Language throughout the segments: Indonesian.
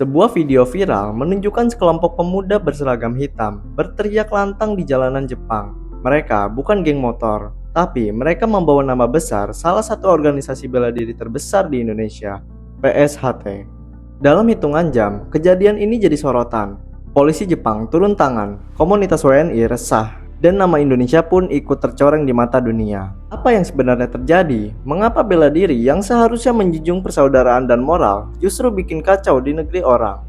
Sebuah video viral menunjukkan sekelompok pemuda berseragam hitam berteriak lantang di jalanan Jepang. Mereka bukan geng motor, tapi mereka membawa nama besar salah satu organisasi bela diri terbesar di Indonesia, PSHT. Dalam hitungan jam, kejadian ini jadi sorotan. Polisi Jepang turun tangan, komunitas WNI resah, dan nama Indonesia pun ikut tercoreng di mata dunia. Apa yang sebenarnya terjadi? Mengapa bela diri yang seharusnya menjunjung persaudaraan dan moral justru bikin kacau di negeri orang?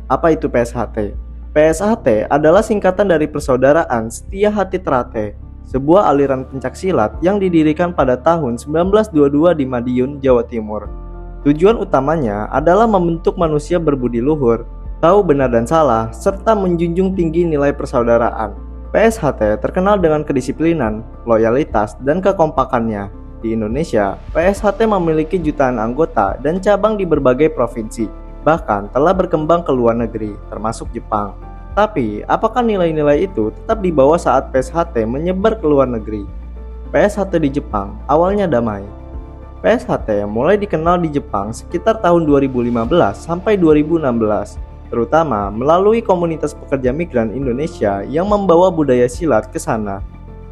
Apa itu PSHT? PSHT adalah singkatan dari Persaudaraan Setia Hati Trate, sebuah aliran pencaksilat yang didirikan pada tahun 1922 di Madiun, Jawa Timur. Tujuan utamanya adalah membentuk manusia berbudi luhur, tahu benar dan salah, serta menjunjung tinggi nilai persaudaraan. PSHT terkenal dengan kedisiplinan, loyalitas, dan kekompakannya. Di Indonesia, PSHT memiliki jutaan anggota dan cabang di berbagai provinsi, bahkan telah berkembang ke luar negeri, termasuk Jepang. Tapi, apakah nilai-nilai itu tetap dibawa saat PSHT menyebar ke luar negeri? PSHT di Jepang awalnya damai. PSHT mulai dikenal di Jepang sekitar tahun 2015 sampai 2016. Terutama melalui komunitas pekerja migran Indonesia yang membawa budaya silat ke sana.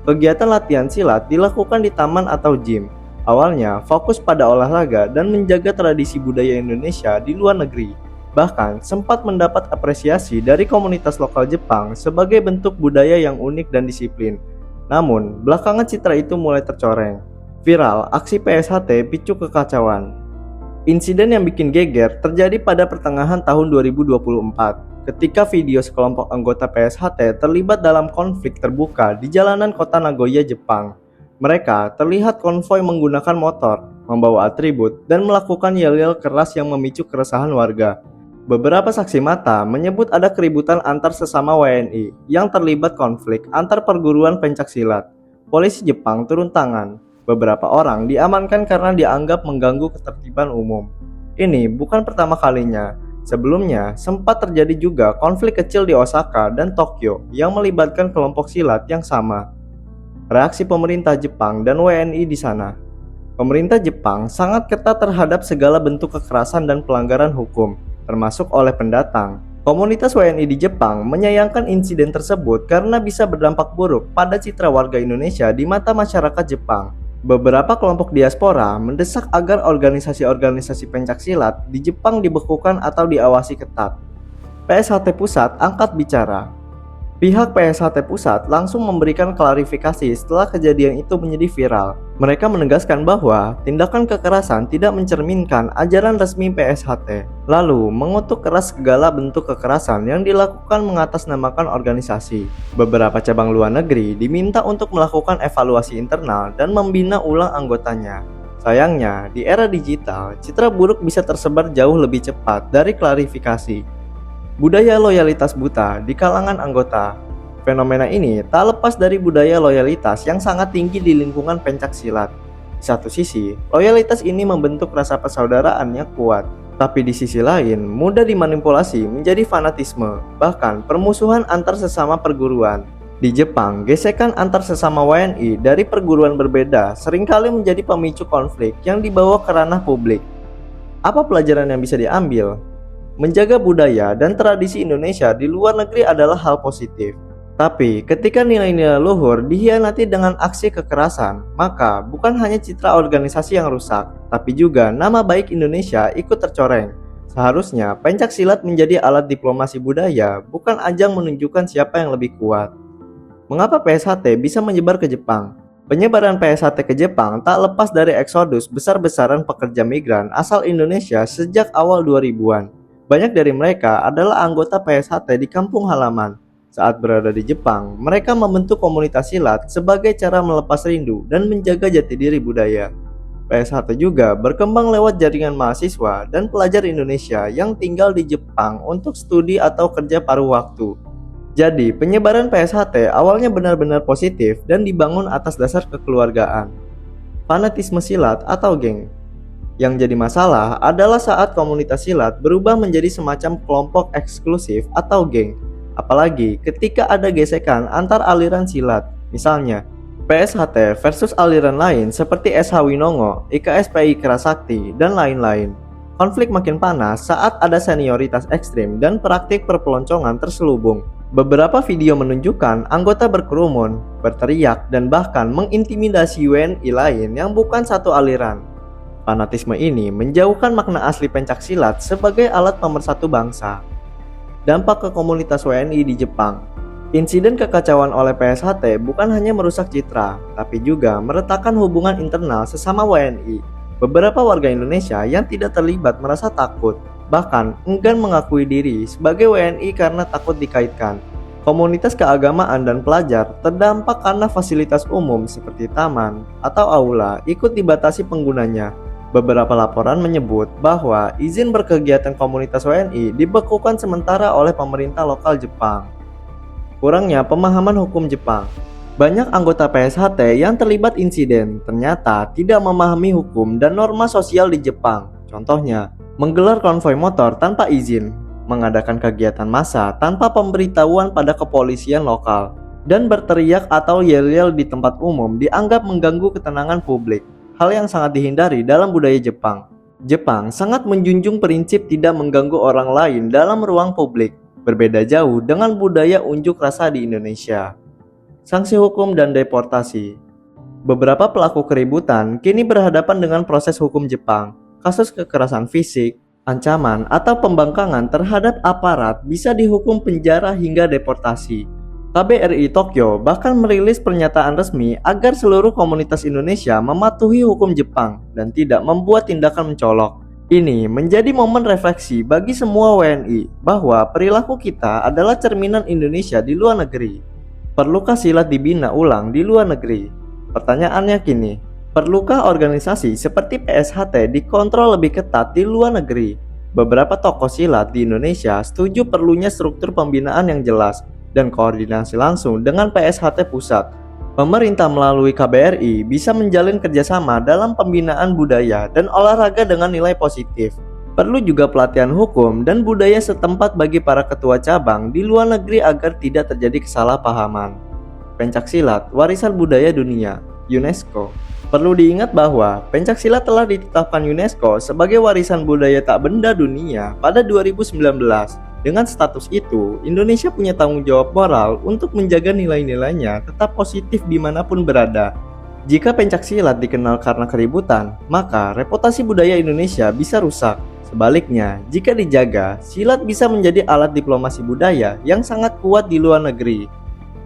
Kegiatan latihan silat dilakukan di taman atau gym. Awalnya fokus pada olahraga dan menjaga tradisi budaya Indonesia di luar negeri. Bahkan sempat mendapat apresiasi dari komunitas lokal Jepang sebagai bentuk budaya yang unik dan disiplin. Namun, belakangan citra itu mulai tercoreng. Viral, aksi PSHT picu kekacauan. Insiden yang bikin geger terjadi pada pertengahan tahun 2024 ketika video sekelompok anggota PSHT terlibat dalam konflik terbuka di jalanan kota Nagoya, Jepang. Mereka terlihat konvoi menggunakan motor, membawa atribut, dan melakukan yel-yel keras yang memicu keresahan warga. Beberapa saksi mata menyebut ada keributan antar sesama WNI yang terlibat konflik antar perguruan pencaksilat. Polisi Jepang turun tangan. Beberapa orang diamankan karena dianggap mengganggu ketertiban umum. Ini bukan pertama kalinya. Sebelumnya, sempat terjadi juga konflik kecil di Osaka dan Tokyo yang melibatkan kelompok silat yang sama. Reaksi pemerintah Jepang dan WNI di sana. Pemerintah Jepang sangat ketat terhadap segala bentuk kekerasan dan pelanggaran hukum, termasuk oleh pendatang. Komunitas WNI di Jepang menyayangkan insiden tersebut karena bisa berdampak buruk pada citra warga Indonesia di mata masyarakat Jepang. Beberapa kelompok diaspora mendesak agar organisasi-organisasi pencaksilat di Jepang dibekukan atau diawasi ketat. PSHT Pusat angkat bicara. Pihak PSHT Pusat langsung memberikan klarifikasi setelah kejadian itu menjadi viral. Mereka menegaskan bahwa tindakan kekerasan tidak mencerminkan ajaran resmi PSHT, lalu mengutuk keras segala bentuk kekerasan yang dilakukan mengatasnamakan organisasi. Beberapa cabang luar negeri diminta untuk melakukan evaluasi internal dan membina ulang anggotanya. Sayangnya, di era digital, citra buruk bisa tersebar jauh lebih cepat dari klarifikasi. Budaya loyalitas buta di kalangan anggota. Fenomena ini tak lepas dari budaya loyalitas yang sangat tinggi di lingkungan pencaksilat. Di satu sisi, loyalitas ini membentuk rasa persaudaraan yang kuat, tapi di sisi lain mudah dimanipulasi menjadi fanatisme, bahkan permusuhan antar sesama perguruan. Di Jepang, gesekan antar sesama WNI dari perguruan berbeda seringkali menjadi pemicu konflik yang dibawa ke ranah publik. Apa pelajaran yang bisa diambil? Menjaga budaya dan tradisi Indonesia di luar negeri adalah hal positif. Tapi ketika nilai-nilai luhur dikhianati dengan aksi kekerasan, maka bukan hanya citra organisasi yang rusak, tapi juga nama baik Indonesia ikut tercoreng. Seharusnya pencaksilat menjadi alat diplomasi budaya, bukan ajang menunjukkan siapa yang lebih kuat. Mengapa PSHT bisa menyebar ke Jepang? Penyebaran PSHT ke Jepang tak lepas dari eksodus besar-besaran pekerja migran asal Indonesia sejak awal 2000-an. Banyak dari mereka adalah anggota PSHT di kampung halaman. Saat berada di Jepang, mereka membentuk komunitas silat sebagai cara melepas rindu dan menjaga jati diri budaya. PSHT juga berkembang lewat jaringan mahasiswa dan pelajar Indonesia yang tinggal di Jepang untuk studi atau kerja paruh waktu. Jadi, penyebaran PSHT awalnya benar-benar positif dan dibangun atas dasar kekeluargaan. Fanatisme silat atau geng. Yang jadi masalah adalah saat komunitas silat berubah menjadi semacam kelompok eksklusif atau geng. Apalagi ketika ada gesekan antar aliran silat. Misalnya, PSHT versus aliran lain seperti SH Winongo, IKSPI Kerasakti, dan lain-lain. Konflik makin panas saat ada senioritas ekstrim dan praktik perpeloncongan terselubung. Beberapa video menunjukkan anggota berkerumun, berteriak, dan bahkan mengintimidasi WNI lain yang bukan satu aliran. Fanatisme ini menjauhkan makna asli pencaksilat sebagai alat pemersatu bangsa. Dampak ke komunitas WNI di Jepang. Insiden kekacauan oleh PSHT bukan hanya merusak citra, tapi juga meretakkan hubungan internal sesama WNI. Beberapa warga Indonesia yang tidak terlibat merasa takut, bahkan enggan mengakui diri sebagai WNI karena takut dikaitkan. Komunitas keagamaan dan pelajar terdampak karena fasilitas umum seperti taman atau aula ikut dibatasi penggunanya. Beberapa laporan menyebut bahwa izin berkegiatan komunitas WNI dibekukan sementara oleh pemerintah lokal Jepang. Kurangnya pemahaman hukum Jepang. Banyak anggota PSHT yang terlibat insiden ternyata tidak memahami hukum dan norma sosial di Jepang. Contohnya, menggelar konvoi motor tanpa izin, mengadakan kegiatan massa tanpa pemberitahuan pada kepolisian lokal, dan berteriak atau yel-yel di tempat umum dianggap mengganggu ketenangan publik. Hal yang sangat dihindari dalam budaya Jepang. Jepang sangat menjunjung prinsip tidak mengganggu orang lain dalam ruang publik, berbeda jauh dengan budaya unjuk rasa di Indonesia. Sanksi hukum dan deportasi. Beberapa pelaku keributan kini berhadapan dengan proses hukum Jepang. Kasus kekerasan fisik, ancaman, atau pembangkangan terhadap aparat bisa dihukum penjara hingga deportasi. KBRI Tokyo bahkan merilis pernyataan resmi agar seluruh komunitas Indonesia mematuhi hukum Jepang dan tidak membuat tindakan mencolok. Ini menjadi momen refleksi bagi semua WNI bahwa perilaku kita adalah cerminan Indonesia di luar negeri. Perlukah silat dibina ulang di luar negeri? Pertanyaannya kini, perlukah organisasi seperti PSHT dikontrol lebih ketat di luar negeri? Beberapa tokoh silat di Indonesia setuju perlunya struktur pembinaan yang jelas dan koordinasi langsung dengan PSHT pusat. Pemerintah melalui KBRI bisa menjalin kerjasama dalam pembinaan budaya dan olahraga dengan nilai positif. Perlu juga pelatihan hukum dan budaya setempat bagi para ketua cabang di luar negeri agar tidak terjadi kesalahpahaman. Pencaksilat, warisan budaya dunia, UNESCO. Perlu diingat bahwa pencaksilat telah ditetapkan UNESCO sebagai warisan budaya tak benda dunia pada 2019. Dengan status itu, Indonesia punya tanggung jawab moral untuk menjaga nilai-nilainya tetap positif dimanapun berada. Jika pencaksilat dikenal karena keributan, maka reputasi budaya Indonesia bisa rusak. Sebaliknya, jika dijaga, silat bisa menjadi alat diplomasi budaya yang sangat kuat di luar negeri.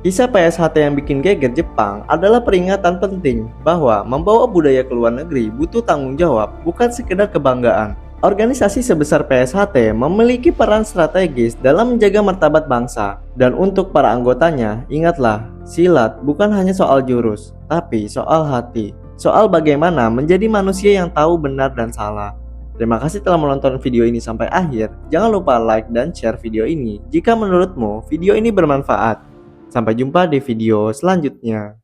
Kisah PSHT yang bikin geger Jepang adalah peringatan penting bahwa membawa budaya ke luar negeri butuh tanggung jawab, bukan sekedar kebanggaan. Organisasi sebesar PSHT memiliki peran strategis dalam menjaga martabat bangsa. Dan untuk para anggotanya, ingatlah, silat bukan hanya soal jurus, tapi soal hati. Soal bagaimana menjadi manusia yang tahu benar dan salah. Terima kasih telah menonton video ini sampai akhir. Jangan lupa like dan share video ini jika menurutmu video ini bermanfaat. Sampai jumpa di video selanjutnya.